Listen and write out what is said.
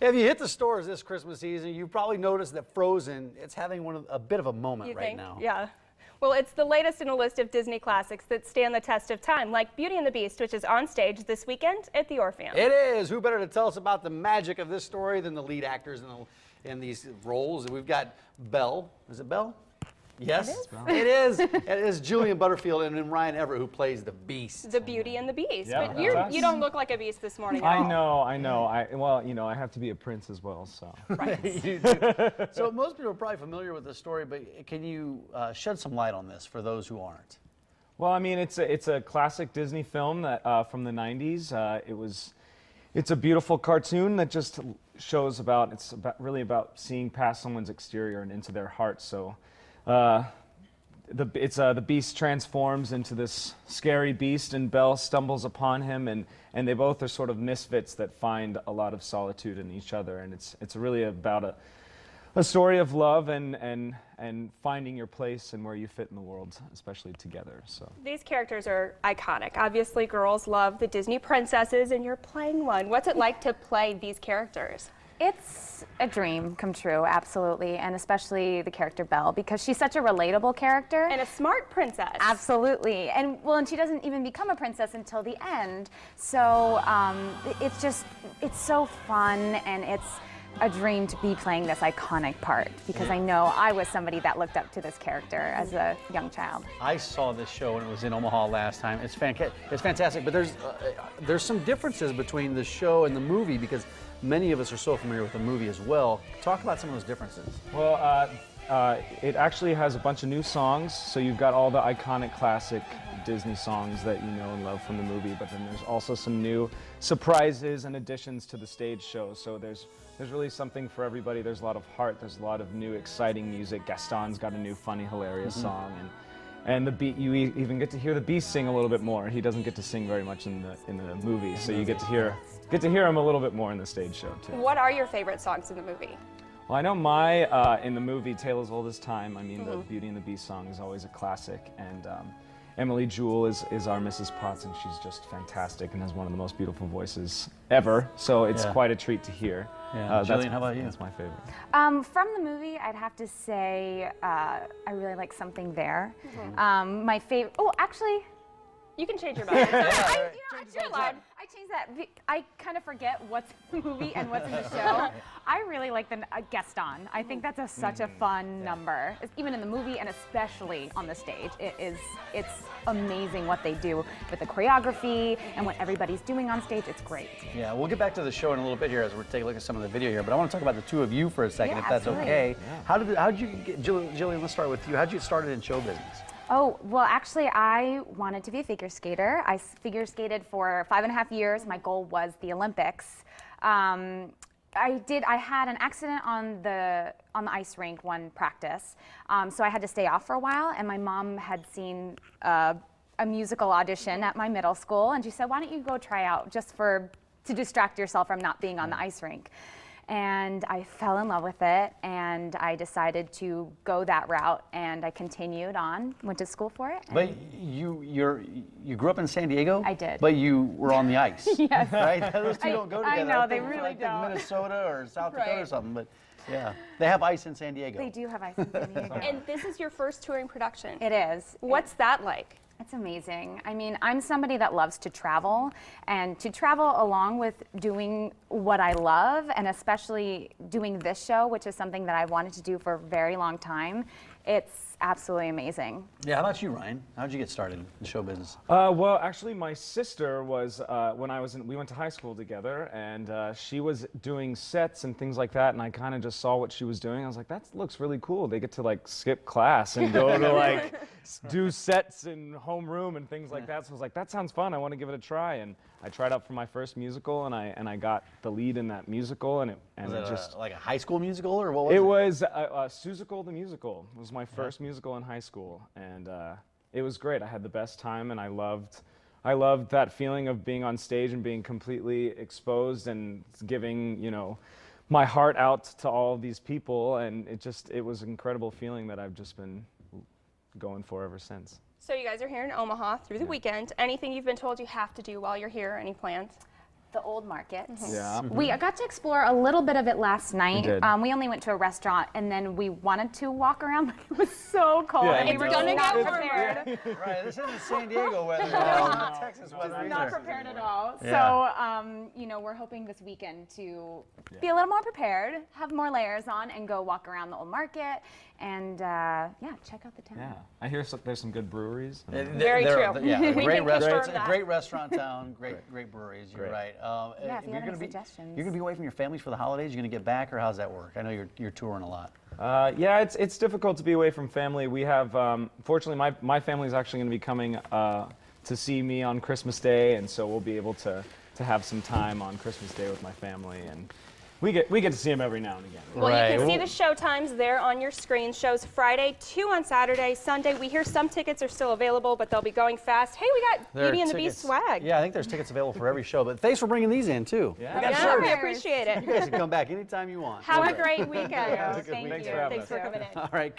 If you hit the stores this Christmas season, you probably noticed that Frozen, it's having a bit of a moment right now. Yeah. Well, it's the latest in a list of Disney classics that stand the test of time, like Beauty and the Beast, which is on stage this weekend at the Orpheum. It is. Who better to tell us about the magic of this story than the lead actors in these roles? We've got Belle. Is it Belle? Yes, it is. It is Julian Butterfield and then Ryan Everett, who plays the Beast. The Beauty and the Beast. Yeah, but you don't look like a beast this morning at all. I know. Well, you know, I have to be a prince as well, so. Right. You do. So most people are probably familiar with this story, but can you shed some light on this for those who aren't? Well, I mean, it's a classic Disney film that from the '90s. It's a beautiful cartoon that just shows really about seeing past someone's exterior and into their heart. So. The Beast transforms into this scary beast, and Belle stumbles upon him, and they both are sort of misfits that find a lot of solitude in each other, and it's really about a story of love and finding your place and where you fit in the world, especially together. So these characters are iconic. Obviously, girls love the Disney princesses, and you're playing one. What's it like to play these characters? It's a dream come true, absolutely, and especially the character Belle, because she's such a relatable character. And a smart princess. Absolutely. And she doesn't even become a princess until the end. So it's so fun, and it's a dream to be playing this iconic part, because I know I was somebody that looked up to this character as a young child. I saw this show when it was in Omaha last time. It's fantastic, but there's some differences between the show and the movie, because many of us are so familiar with the movie as well. Talk about some of those differences. Well, it actually has a bunch of new songs, so you've got all the iconic classic Disney songs that you know and love from the movie, but then there's also some new surprises and additions to the stage show. So there's really something for everybody. There's a lot of heart, there's a lot of new exciting music. Gaston's got a new funny, hilarious song, and you even get to hear the Beast sing a little bit more. He doesn't get to sing very much in the movie, so you get to hear him a little bit more in the stage show too. What are your favorite songs in the movie? Well, I know in the movie Tale as Old as Time, I mean, the Beauty and the Beast song is always a classic, and Emily Jewell is our Mrs. Potts, and she's just fantastic and has one of the most beautiful voices ever, so it's quite a treat to hear. Yeah. Julian, how about you? That's my favorite. From the movie, I'd have to say I really like Something There. My favorite, actually, you can change your mind. You're allowed. I changed that. I kind of forget what's in the movie and what's in the show. I really like the Gaston. I think that's such a fun number, even in the movie and especially on the stage. It's amazing what they do with the choreography and what everybody's doing on stage. It's great. Yeah, we'll get back to the show in a little bit here as we're taking a look at some of the video here, but I want to talk about the two of you for a second, if that's okay. Yeah. How did you get, Jillian, let's start with you. How did you get started in show business? Oh, well, actually, I wanted to be a figure skater. I figure skated for 5.5 years. My goal was the Olympics. I had an accident on the ice rink one practice, so I had to stay off for a while, and my mom had seen a musical audition at my middle school, and she said, why don't you go try out just to distract yourself from not being on the ice rink. And I fell in love with it, and I decided to go that route, and I continued on, went to school for it. But you grew up in San Diego? I did. But you were on the ice. Yes. Right? Those two don't go together. I know, they really don't. Minnesota or South Dakota or something, but yeah. They have ice in San Diego. They do have ice in San Diego. And this is your first touring production. It is. What's that like? It's amazing. I mean, I'm somebody that loves to travel, and to travel along with doing what I love, and especially doing this show, which is something that I've wanted to do for a very long time, it's absolutely amazing. Yeah, how about you, Ryan? How did you get started in show business? Well, actually, my sister was, we went to high school together, and she was doing sets and things like that, and I kind of just saw what she was doing. I was like, that looks really cool. They get to like skip class and go to like do sets in homeroom and things like that. So I was like, that sounds fun. I want to give it a try. And I tried out for my first musical, and I got the lead in that musical, and was it like a high school musical, or what was it? It was Seussical the Musical. It was my first musical in high school, and it was great. I had the best time, and I loved that feeling of being on stage and being completely exposed and giving, you know, my heart out to all of these people, and it was an incredible feeling that I've just been going for ever since. So you guys are here in Omaha through the weekend. Anything you've been told you have to do while you're here? Any plans? the old market. Yeah. We got to explore a little bit of it last night. did. We only went to a restaurant and then we wanted to walk around, but it was so cold. Yeah, and I we were know. just not It's prepared. Right, this isn't San Diego weather. Not Texas weather Not either. prepared at all. Yeah. So, you know, we're hoping this weekend to be a little more prepared, have more layers on, and go walk around the old market and, yeah, check out the town. Yeah. I hear there's some good breweries. Very They're- true. Yeah, We great can restaurant. confirm that. Great restaurant town. Great breweries. You're Great. right. Yeah, if you you're have gonna any be suggestions. you're gonna be away from your families for the holidays. You're gonna get back, or how's that work? I know you're touring a lot. Yeah, it's difficult to be away from family. We have, fortunately, my family's actually going to be coming to see me on Christmas Day, and so we'll be able to have some time on Christmas Day with my family, and we get to see them every now and again. Well, Right. you can see the show times there on your screen. Shows Friday, 2 on Saturday, Sunday. We hear some tickets are still available, but they'll be going fast. Hey, we got There are Beauty and the tickets. Beast swag. Yeah, I think there's tickets available for every show. But thanks for bringing these in too. Yeah. We got Yeah, shirts. we appreciate You it. guys can come back anytime you want. Have a great weekend. Thank Thanks you. for having Thanks us. for coming in. All right.